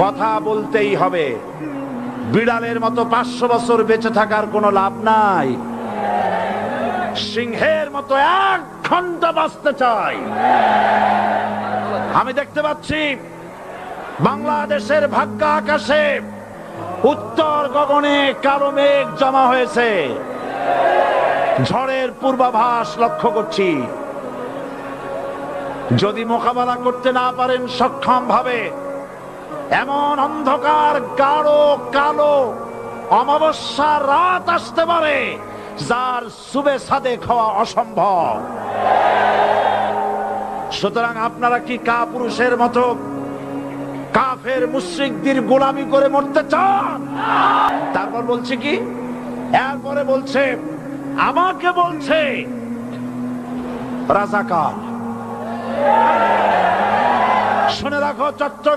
কথা বলতেই হবে। বিড়ালের মতো 500 বছর বেঁচে থাকার কোনো লাভ নাই। সিংহের মতো 1 ঘন্টা বাঁচতে চাই। আমি দেখতে পাচ্ছি বাংলাদেশের ভাগ্য আকাশে উত্তর গগনে কালো মেঘ জমা হয়েছে। ঝড়ের পূর্বাভাস লক্ষ্য করছি। যদি মোকাবেলা করতে না পারেন সক্ষম ভাবে, এমন অন্ধকার গাঢ় কালো অমাবস্যার রাত আসতে পারে যার সুবে সাদেক হওয়া অসম্ভব। সুতরাং আপনারা কি কাপুরুষের মতো কাফের মুশরিকদের গোলামি করে মরতে চান? তারপর বলছে কি, এরপরে বলছে আমাকে বলছে রাজাকার। শুনে রাখো, চট্টগ্রাম